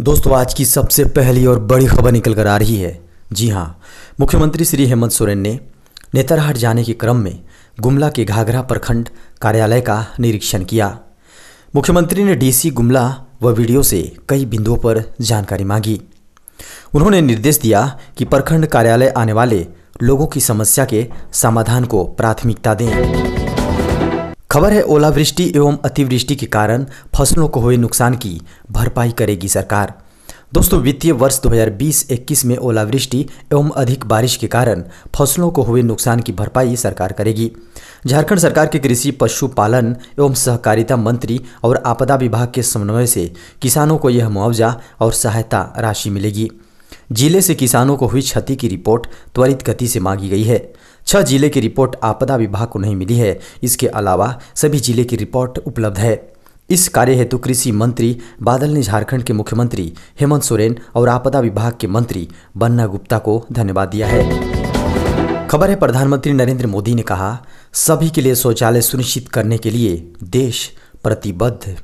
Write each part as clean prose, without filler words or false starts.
दोस्तों, आज की सबसे पहली और बड़ी खबर निकल कर आ रही है। जी हाँ, मुख्यमंत्री श्री हेमंत सोरेन ने नेतरहाट जाने के क्रम में गुमला के घाघरा प्रखंड कार्यालय का निरीक्षण किया। मुख्यमंत्री ने डीसी गुमला व वीडियो से कई बिंदुओं पर जानकारी मांगी। उन्होंने निर्देश दिया कि प्रखंड कार्यालय आने वाले लोगों की समस्या के समाधान को प्राथमिकता दें। खबर है, ओलावृष्टि एवं अतिवृष्टि के कारण फसलों को हुए नुकसान की भरपाई करेगी सरकार। दोस्तों, वित्तीय वर्ष 2020-21 में ओलावृष्टि एवं अधिक बारिश के कारण फसलों को हुए नुकसान की भरपाई सरकार करेगी। झारखंड सरकार के कृषि पशुपालन एवं सहकारिता मंत्री और आपदा विभाग के समन्वय से किसानों को यह मुआवजा और सहायता राशि मिलेगी। जिले से किसानों को हुई क्षति की रिपोर्ट त्वरित गति से मांगी गई है। 6 जिले की रिपोर्ट आपदा विभाग को नहीं मिली है। इसके अलावा सभी जिले की रिपोर्ट उपलब्ध है। इस कार्य हेतु कृषि मंत्री बादल ने झारखंड के मुख्यमंत्री हेमंत सोरेन और आपदा विभाग के मंत्री बन्ना गुप्ता को धन्यवाद दिया है। खबर है, प्रधानमंत्री नरेंद्र मोदी ने कहा, सभी के लिए शौचालय सुनिश्चित करने के लिए देश प्रतिबद्ध।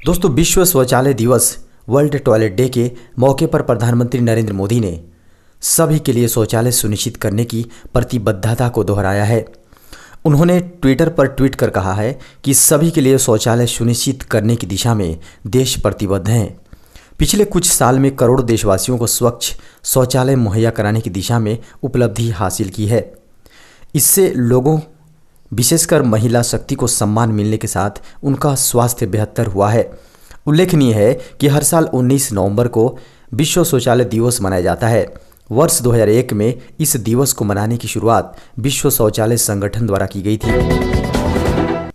दोस्तों, विश्व शौचालय दिवस वर्ल्ड टॉयलेट डे के मौके पर प्रधानमंत्री नरेंद्र मोदी ने सभी के लिए शौचालय सुनिश्चित करने की प्रतिबद्धता को दोहराया है। उन्होंने ट्विटर पर ट्वीट कर कहा है कि सभी के लिए शौचालय सुनिश्चित करने की दिशा में देश प्रतिबद्ध है। पिछले कुछ साल में करोड़ों देशवासियों को स्वच्छ शौचालय मुहैया कराने की दिशा में उपलब्धि हासिल की है। इससे लोगों, विशेषकर महिला शक्ति को सम्मान मिलने के साथ उनका स्वास्थ्य बेहतर हुआ है। उल्लेखनीय है कि हर साल 19 नवंबर को विश्व शौचालय दिवस मनाया जाता है। वर्ष 2001 में इस दिवस को मनाने की शुरुआत विश्व शौचालय संगठन द्वारा की गई थी।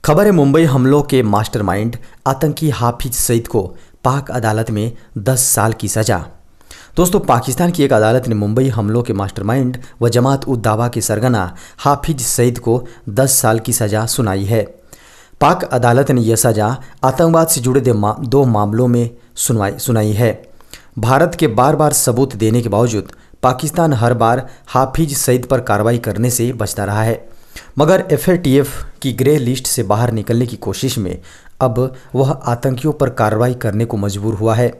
खबर है, मुंबई हमलों के मास्टरमाइंड आतंकी हाफिज सईद को पाक अदालत में 10 साल की सजा। दोस्तों, पाकिस्तान की एक अदालत ने मुंबई हमलों के मास्टरमाइंड व जमात उद दावा के सरगना हाफिज सईद को 10 साल की सजा सुनाई है। पाक अदालत ने यह सजा आतंकवाद से जुड़े 2 मामलों में सुनाई है। भारत के बार बार सबूत देने के बावजूद पाकिस्तान हर बार हाफिज सईद पर कार्रवाई करने से बचता रहा है, मगर FATF की ग्रे लिस्ट से बाहर निकलने की कोशिश में अब वह आतंकियों पर कार्रवाई करने को मजबूर हुआ है।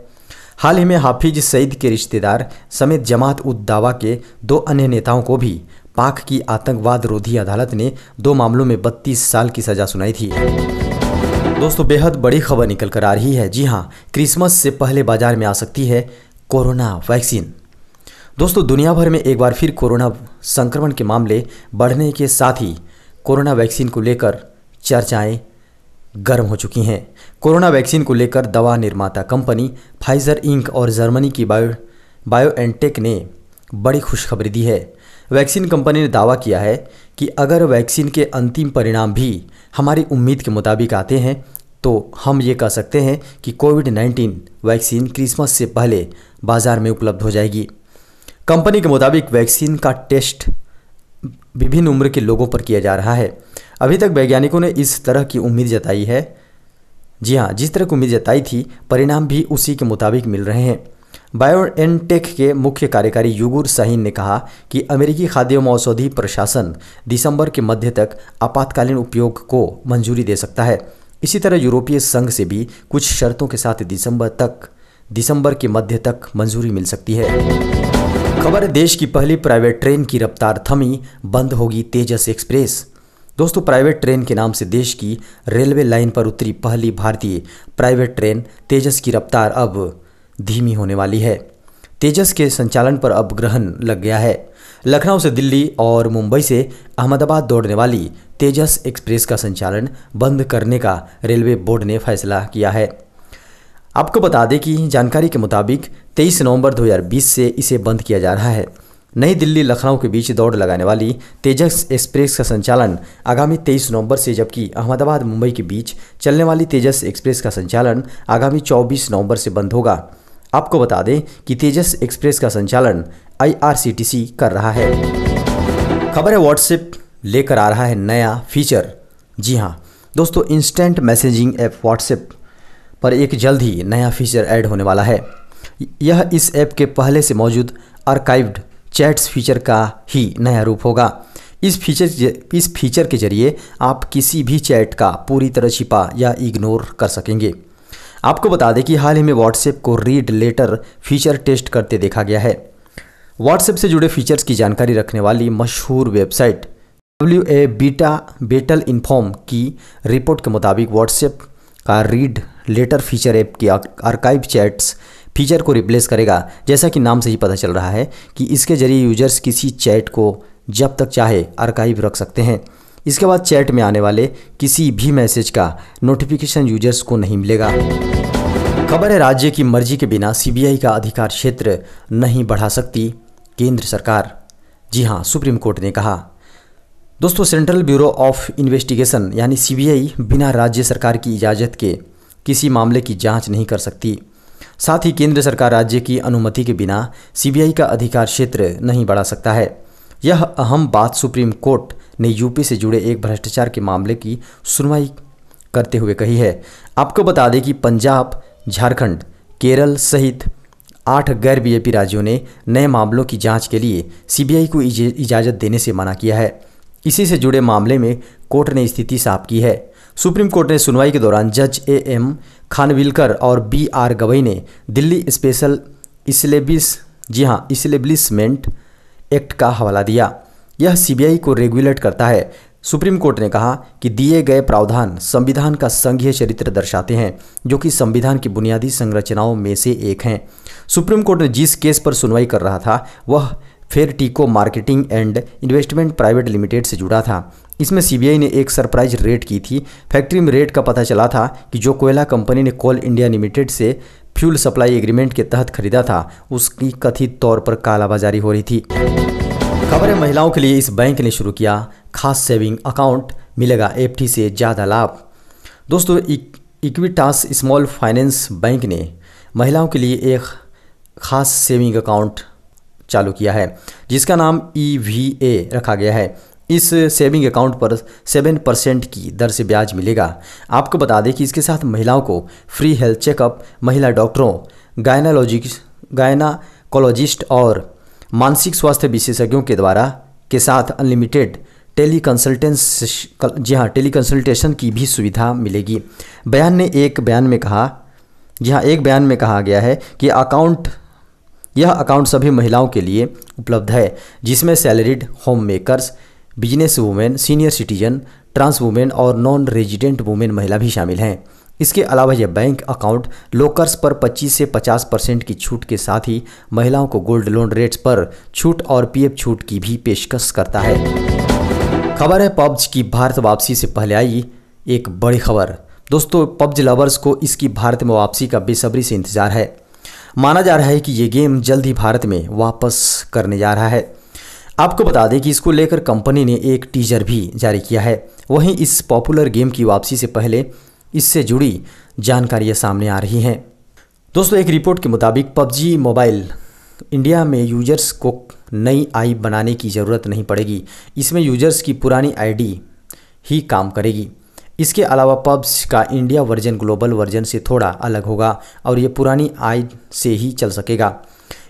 हाल ही में हाफिज सईद के रिश्तेदार समेत जमात उद दावा के 2 अन्य नेताओं को भी पाक की आतंकवाद रोधी अदालत ने 2 मामलों में 32 साल की सजा सुनाई थी। दोस्तों, बेहद बड़ी खबर निकल कर आ रही है। जी हाँ, क्रिसमस से पहले बाजार में आ सकती है कोरोना वैक्सीन। दोस्तों, दुनिया भर में एक बार फिर कोरोना संक्रमण के मामले बढ़ने के साथ ही कोरोना वैक्सीन को लेकर चर्चाएं गर्म हो चुकी हैं। कोरोना वैक्सीन को लेकर दवा निर्माता कंपनी फाइजर इंक और जर्मनी की बायोएनटेक ने बड़ी खुशखबरी दी है। वैक्सीन कंपनी ने दावा किया है कि अगर वैक्सीन के अंतिम परिणाम भी हमारी उम्मीद के मुताबिक आते हैं तो हम ये कह सकते हैं कि कोविड-19 वैक्सीन क्रिसमस से पहले बाजार में उपलब्ध हो जाएगी। कंपनी के मुताबिक वैक्सीन का टेस्ट विभिन्न उम्र के लोगों पर किया जा रहा है। अभी तक वैज्ञानिकों ने इस तरह की उम्मीद जताई है। जी हाँ, जिस तरह की उम्मीद जताई थी, परिणाम भी उसी के मुताबिक मिल रहे हैं। बायोएनटेक के मुख्य कार्यकारी युगुर शाहीन ने कहा कि अमेरिकी खाद्य एवं औषधि प्रशासन दिसंबर के मध्य तक आपातकालीन उपयोग को मंजूरी दे सकता है। इसी तरह यूरोपीय संघ से भी कुछ शर्तों के साथ दिसंबर के मध्य तक मंजूरी मिल सकती है। खबर है, देश की पहली प्राइवेट ट्रेन की रफ्तार थमी, बंद होगी तेजस एक्सप्रेस। दोस्तों, प्राइवेट ट्रेन के नाम से देश की रेलवे लाइन पर उतरी पहली भारतीय प्राइवेट ट्रेन तेजस की रफ्तार अब धीमी होने वाली है। तेजस के संचालन पर अब ग्रहण लग गया है। लखनऊ से दिल्ली और मुंबई से अहमदाबाद दौड़ने वाली तेजस एक्सप्रेस का संचालन बंद करने का रेलवे बोर्ड ने फैसला किया है। आपको बता दें कि जानकारी के मुताबिक 23 नवंबर 2020 से इसे बंद किया जा रहा है। नई दिल्ली लखनऊ के बीच दौड़ लगाने वाली तेजस एक्सप्रेस का संचालन आगामी 23 नवंबर से, जबकि अहमदाबाद मुंबई के बीच चलने वाली तेजस एक्सप्रेस का संचालन आगामी 24 नवंबर से बंद होगा। आपको बता दें कि तेजस एक्सप्रेस का संचालन IRCTC कर रहा है। खबर है, व्हाट्सएप लेकर आ रहा है नया फीचर। जी हाँ दोस्तों, इंस्टेंट मैसेजिंग ऐप व्हाट्सएप पर एक जल्द ही नया फीचर ऐड होने वाला है। यह इस ऐप के पहले से मौजूद आर्काइव्ड चैट्स फीचर का ही नया रूप होगा। इस फीचर के जरिए आप किसी भी चैट का पूरी तरह छिपा या इग्नोर कर सकेंगे। आपको बता दें कि हाल ही में व्हाट्सएप को रीड लेटर फीचर टेस्ट करते देखा गया है। व्हाट्सएप से जुड़े फीचर्स की जानकारी रखने वाली मशहूर वेबसाइट बेटल इन्फॉर्म की रिपोर्ट के मुताबिक व्हाट्सएप का रीड लेटर फीचर ऐप के आर्काइव चैट्स फीचर को रिप्लेस करेगा। जैसा कि नाम से ही पता चल रहा है कि इसके जरिए यूजर्स किसी चैट को जब तक चाहे आर्काइव रख सकते हैं। इसके बाद चैट में आने वाले किसी भी मैसेज का नोटिफिकेशन यूजर्स को नहीं मिलेगा। खबर है, राज्य की मर्जी के बिना सीबीआई का अधिकार क्षेत्र नहीं बढ़ा सकती केंद्र सरकार। जी हां, सुप्रीम कोर्ट ने कहा। दोस्तों, सेंट्रल ब्यूरो ऑफ इन्वेस्टिगेशन यानी सीबीआई बिना राज्य सरकार की इजाज़त के किसी मामले की जांच नहीं कर सकती। साथ ही केंद्र सरकार राज्य की अनुमति के बिना सीबीआई का अधिकार क्षेत्र नहीं बढ़ा सकता है। यह अहम बात सुप्रीम कोर्ट ने यूपी से जुड़े एक भ्रष्टाचार के मामले की सुनवाई करते हुए कही है। आपको बता दें कि पंजाब, झारखंड, केरल सहित 8 गैर बीजेपी राज्यों ने नए मामलों की जांच के लिए सीबीआई को इजाज़त देने से मना किया है। इसी से जुड़े मामले में कोर्ट ने स्थिति साफ की है। सुप्रीम कोर्ट ने सुनवाई के दौरान जज AM खानविलकर और BR गवई ने दिल्ली स्पेशल इस्टेब्लिशमेंट एक्ट का हवाला दिया। यह सीबीआई को रेगुलेट करता है। सुप्रीम कोर्ट ने कहा कि दिए गए प्रावधान संविधान का संघीय चरित्र दर्शाते हैं, जो कि संविधान की बुनियादी संरचनाओं में से एक हैं। सुप्रीम कोर्ट ने जिस केस पर सुनवाई कर रहा था वह फेरटिको marketing and investment private limited से जुड़ा था। इसमें सीबीआई ने एक सरप्राइज रेड की थी। फैक्ट्री में रेड का पता चला था कि जो कोयला कंपनी ने कोल इंडिया लिमिटेड से फ्यूल सप्लाई एग्रीमेंट के तहत खरीदा था, उसकी कथित तौर पर कालाबाजारी हो रही थी। खबर है, महिलाओं के लिए इस बैंक ने शुरू किया खास सेविंग अकाउंट, मिलेगा FD से ज़्यादा लाभ। दोस्तों, इक्विटास स्मॉल फाइनेंस बैंक ने महिलाओं के लिए एक खास सेविंग अकाउंट चालू किया है, जिसका नाम EVA रखा गया है। इस सेविंग अकाउंट पर 7% की दर से ब्याज मिलेगा। आपको बता दें कि इसके साथ महिलाओं को फ्री हेल्थ चेकअप, महिला डॉक्टरों, गायनाकोलॉजिस्ट और मानसिक स्वास्थ्य विशेषज्ञों के द्वारा के साथ अनलिमिटेड टेलीकंसल्टेशन की भी सुविधा मिलेगी। एक बयान में कहा गया है कि यह अकाउंट सभी महिलाओं के लिए उपलब्ध है, जिसमें salaried, home makers, business women, senior citizen, trans women और नॉन रेजिडेंट वुमेन महिला भी शामिल हैं। इसके अलावा यह बैंक अकाउंट लॉकर्स पर 25 से 50% की छूट के साथ ही महिलाओं को गोल्ड लोन रेट्स पर छूट और PF छूट की भी पेशकश करता है। खबर है, पबजी की भारत वापसी से पहले आई एक बड़ी खबर। दोस्तों, पबजी लवर्स को इसकी भारत में वापसी का बेसब्री से इंतजार है। माना जा रहा है कि ये गेम जल्द ही भारत में वापस करने जा रहा है। आपको बता दें कि इसको लेकर कंपनी ने एक टीजर भी जारी किया है। वहीं इस पॉपुलर गेम की वापसी से पहले इससे जुड़ी जानकारियां सामने आ रही हैं। दोस्तों, एक रिपोर्ट के मुताबिक पबजी मोबाइल इंडिया में यूजर्स को नई आई बनाने की ज़रूरत नहीं पड़ेगी। इसमें यूजर्स की पुरानी ID ही काम करेगी। इसके अलावा पब्स का इंडिया वर्जन ग्लोबल वर्जन से थोड़ा अलग होगा और ये पुरानी आई से ही चल सकेगा।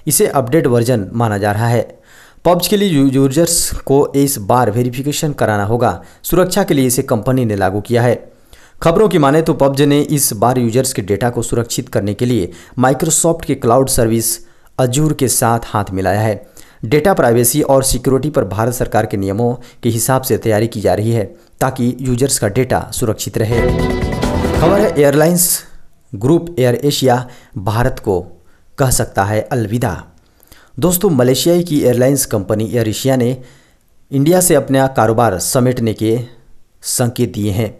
इसे अपडेट वर्जन माना जा रहा है। पब्स के लिए यूजर्स को इस बार वेरिफिकेशन कराना होगा। सुरक्षा के लिए इसे कंपनी ने लागू किया है। खबरों की माने तो पब्स ने इस बार यूजर्स के डेटा को सुरक्षित करने के लिए माइक्रोसॉफ्ट के क्लाउड सर्विस अजूर के साथ हाथ मिलाया है। डेटा प्राइवेसी और सिक्योरिटी पर भारत सरकार के नियमों के हिसाब से तैयारी की जा रही है ताकि यूजर्स का डेटा सुरक्षित रहे। खबर है, airlines group air Asia Bharat को कह सकता है अलविदा। दोस्तों, मलेशियाई की एयरलाइंस कंपनी एयर एशिया ने इंडिया से अपना कारोबार समेटने के संकेत दिए हैं।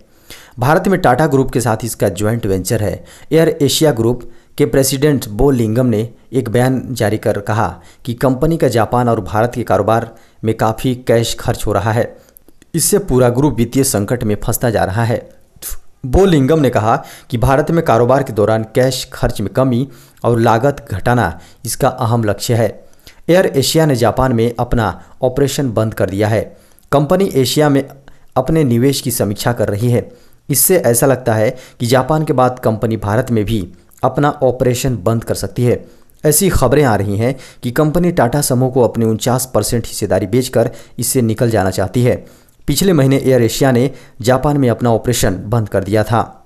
भारत में टाटा ग्रुप के साथ इसका ज्वाइंट वेंचर है। एयर एशिया ग्रुप के प्रेसिडेंट बो लिंगम ने एक बयान जारी कर कहा कि कंपनी का जापान और भारत के कारोबार में काफ़ी कैश खर्च हो रहा है। इससे पूरा ग्रुप वित्तीय संकट में फंसता जा रहा है। बो लिंगम ने कहा कि भारत में कारोबार के दौरान कैश खर्च में कमी और लागत घटाना इसका अहम लक्ष्य है। एयर एशिया ने जापान में अपना ऑपरेशन बंद कर दिया है। कंपनी एशिया में अपने निवेश की समीक्षा कर रही है। इससे ऐसा लगता है कि जापान के बाद कंपनी भारत में भी अपना ऑपरेशन बंद कर सकती है। ऐसी खबरें आ रही हैं कि कंपनी टाटा समूह को अपनी 49% हिस्सेदारी बेचकर इससे निकल जाना चाहती है। पिछले महीने एयर एशिया ने जापान में अपना ऑपरेशन बंद कर दिया था।